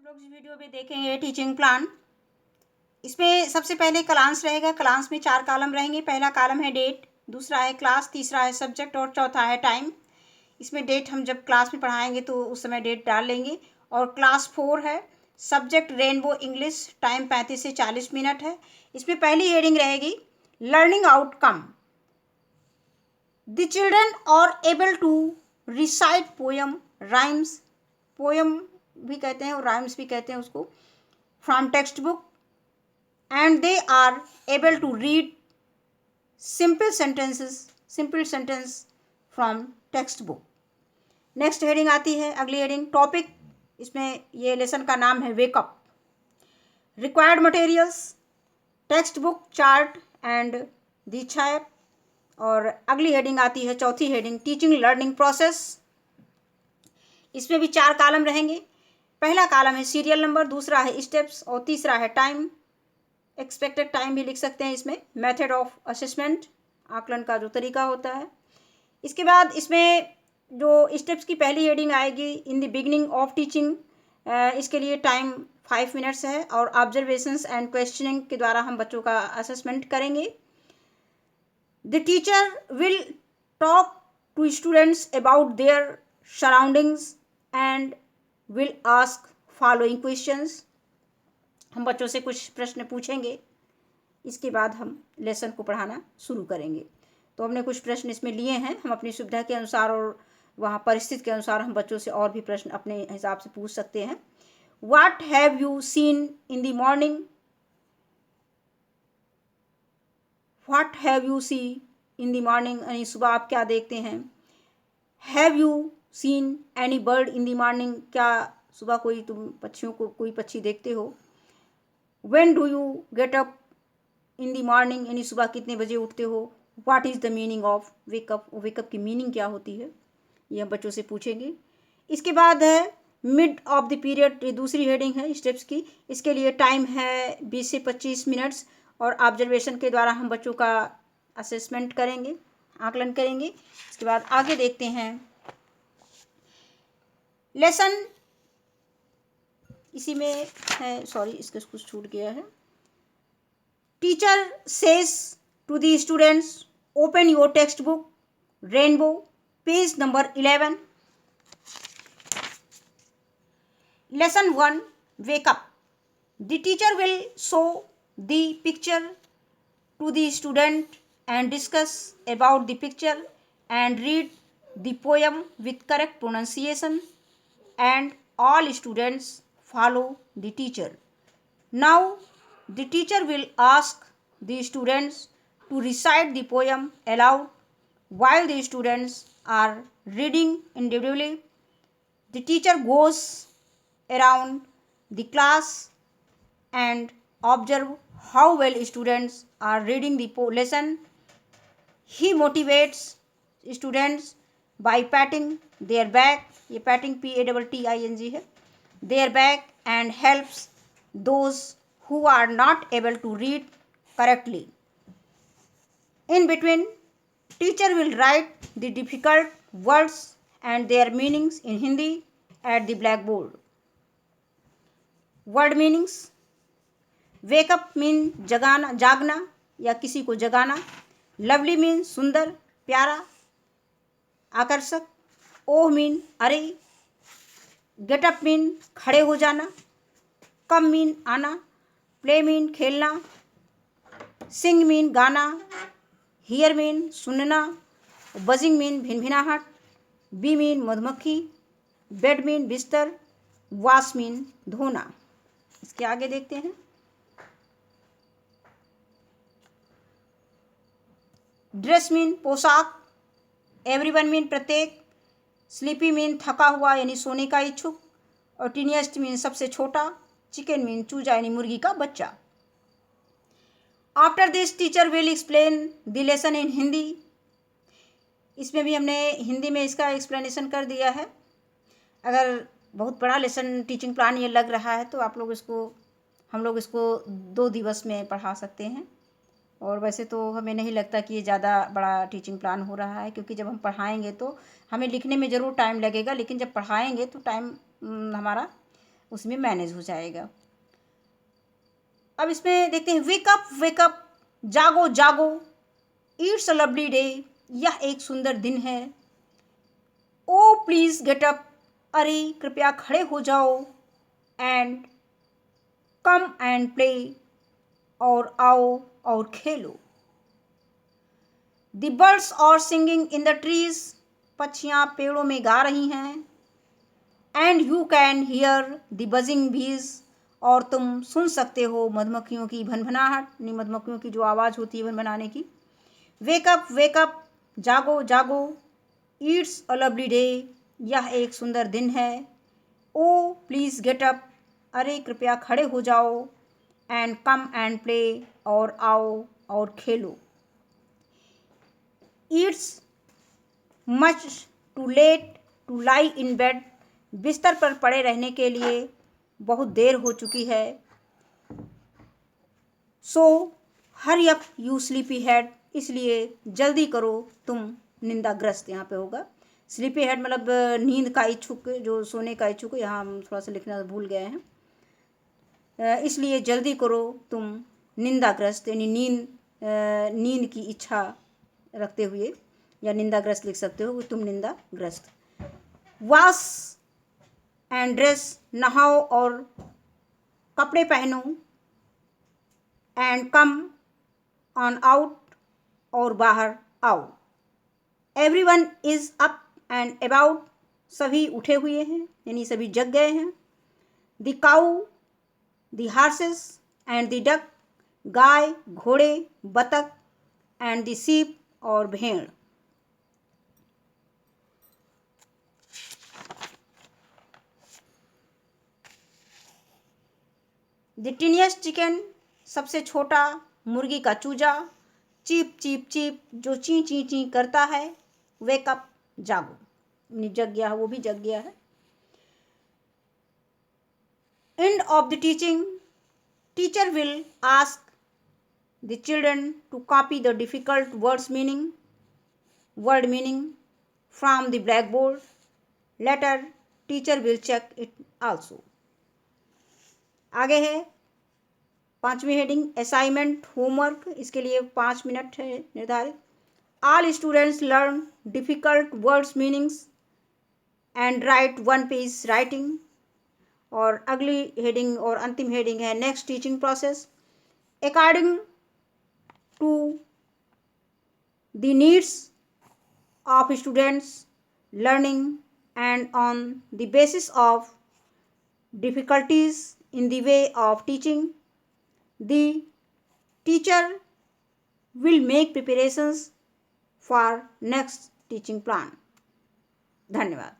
लोग इस वीडियो में देखेंगे टीचिंग प्लान। इसमें सबसे पहले क्लास रहेगा। क्लास में 4 कॉलम रहेंगे। पहला कॉलम है डेट, दूसरा है क्लास, तीसरा है सब्जेक्ट और चौथा है टाइम। इसमें डेट हम जब क्लास में पढ़ाएंगे तो उस समय डेट डाल लेंगे। और क्लास 4 है, सब्जेक्ट रेनबो इंग्लिश, टाइम 35 से 40 मिनट है। इसमें पहली हेडिंग रहेगी learning outcome. The children are able to recite poem, rhymes, poem भी कहते हैं और राइम्स भी कहते हैं उसको, from text book, and they are able to read simple sentence from text book. Next heading आती है, अगली हेडिंग टॉपिक। इसमें ये लेसन का नाम है wake up. Required materials text book, chart and the छाप। और अगली हेडिंग आती है, चौथी हेडिंग टीचिंग लर्निंग प्रोसेस। इसमें भी 4 कॉलम रहेंगे। पहला कॉलम है सीरियल नंबर, दूसरा है स्टेप्स और तीसरा है टाइम, एक्सपेक्टेड टाइम भी लिख सकते हैं इसमें। मेथड ऑफ असेसमेंट, आकलन का जो तरीका होता है। इसके बाद इसमें जो स्टेप्स की पहली हेडिंग आएगी in the beginning of teaching, इसके लिए टाइम 5 मिनट्स है और ऑब्जर्वेशंस एंड क्वेश्चनिंग के द्वारा हम बच्चों का असेसमेंट करेंगे। The teacher will talk to students about their surroundings and will ask following questions. हम बच्चों से कुछ प्रश्न पूछेंगे, इसके बाद हम लेसन को पढ़ाना शुरू करेंगे। तो हमने कुछ प्रश्न इसमें लिए हैं, हम अपनी सुविधा के अनुसार और वहाँ परिस्थिति के अनुसार हम बच्चों से और भी प्रश्न अपने हिसाब से पूछ सकते हैं। What have you seen in the morning, what have you see in the morning, यानी सुबह आप क्या देखते हैं। Have you seen any bird in the morning, क्या सुबह कोई तुम पक्षियों को कोई पक्षी देखते हो। When do you get up in the morning, यानी सुबह कितने बजे उठते हो। What is the meaning of wake up, wake up की मीनिंग क्या होती है, ये हम बच्चों से पूछेंगे। इसके बाद है मिड ऑफ द पीरियड, ये दूसरी हेडिंग है स्टेप्स की। इसके लिए टाइम है 20 से 25 मिनट्स और ऑब्जर्वेशन के द्वारा हम बच्चों का असेसमेंट करेंगे, आकलन करेंगे। इसके बाद आगे देखते हैं लेसन, इसी में है, सॉरी इसका कुछ छूट गया है। Teacher says to the students open your text book rainbow, page number 11। Lesson 1 wake up. The teacher will show the picture to the student and discuss about the picture and read the poem with correct pronunciation and all students follow the teacher. Now the teacher will ask the students to recite the poem aloud while the students are reading individually. The teacher goes around the class and observe how well students are reading the lesson. He motivates students by patting their back, ये patting PATTING है, their back, and helps those who are not able to read correctly. In between, teacher will write the difficult words and their meanings in Hindi at the blackboard. Word meanings: wake up mean जगाना, जागना या किसी को जगाना। Lovely mean सुंदर, प्यारा, आकर्षक। Oh mean अरे। गेट अप मीन खड़े हो जाना। कम मीन आना। प्ले मीन खेलना। सिंग मीन गाना। हियर मीन सुनना। बजिंग मीन भिनभिनाहट। बी मीन मधुमक्खी। बेड मीन बिस्तर। वॉश मीन धोना। इसके आगे देखते हैं। ड्रेस मीन पोशाक। एवरीवन मीन प्रत्येक। स्लीपी मीन थका हुआ यानी सोने का इच्छुक। और टीनिएस्ट मीन सबसे छोटा। चिकन मीन चूजा यानी मुर्गी का बच्चा। After this teacher will explain the lesson in Hindi. इसमें भी हमने हिंदी में इसका एक्सप्लेनेशन कर दिया है। अगर बहुत बड़ा लेसन टीचिंग प्लान ये लग रहा है तो आप लोग इसको, हम लोग इसको 2 दिवस में पढ़ा सकते हैं। और वैसे तो हमें नहीं लगता कि ये ज़्यादा बड़ा टीचिंग प्लान हो रहा है, क्योंकि जब हम पढ़ाएंगे तो हमें लिखने में ज़रूर टाइम लगेगा, लेकिन जब पढ़ाएंगे तो टाइम हमारा उसमें मैनेज हो जाएगा। अब इसमें देखते हैं वेक अप, जागो जागो, इट्स अ लवली डे, यह एक सुंदर दिन है। ओ प्लीज गेट अप, अरे कृपया खड़े हो जाओ। एंड कम एंड प्ले, और आओ और खेलो। The birds are singing in the trees, पक्षियाँ पेड़ों में गा रही हैं। And you can hear the buzzing bees, और तुम सुन सकते हो मधुमक्खियों की भनभनाहट, यानी मधुमक्खियों की जो आवाज़ होती है भनभनाने की। वेक अप, जागो जागो, इट्स अ लवली डे, यह एक सुंदर दिन है। ओ प्लीज़ गेट अप, अरे कृपया खड़े हो जाओ। एंड कम एंड प्ले, और आओ और खेलो। It's much too late to lie in bed, बिस्तर पर पड़े रहने के लिए बहुत देर हो चुकी है। So hurry up you sleepy head, इसलिए जल्दी करो तुम निंदाग्रस्त, यहाँ पे होगा। स्लीपी हेड मतलब नींद का इच्छुक, जो सोने का इच्छुक, यहाँ हम थोड़ा सा लिखना भूल गए हैं। इसलिए जल्दी करो तुम निंदाग्रस्त, यानी नींद की इच्छा रखते हुए, या निंदाग्रस्त लिख सकते हो, तुम निंदाग्रस्त। वॉश एंड ड्रेस, नहाओ और कपड़े पहनो। एंड कम ऑन आउट, और बाहर आओ। Everyone is up and about, सभी उठे हुए हैं, यानी सभी जग गए हैं। The cow, the horses and the duck, गाय घोड़े बतख, एंड द सीप, और भेड़। द टिनियस्ट चिकन, सबसे छोटा मुर्गी का चूजा। चीप चीप चीप, जो ची ची ची करता है। वेकअप, जागो, जग गया है, वो भी जग गया है। End of the teaching, teacher will ask the children to copy the difficult word meaning from the black board. Later teacher will check it also. आगे है 5वीं हेडिंग, असाइनमेंट होमवर्क, इसके लिए 5 मिनट है निर्धारित। All students learn difficult words meanings and write 1 page writing. और अगली heading और अंतिम हेडिंग है next teaching process. According to the needs of students learning and on the basis of difficulties in the way of teaching, the teacher will make preparations for next teaching plan. धन्यवाद।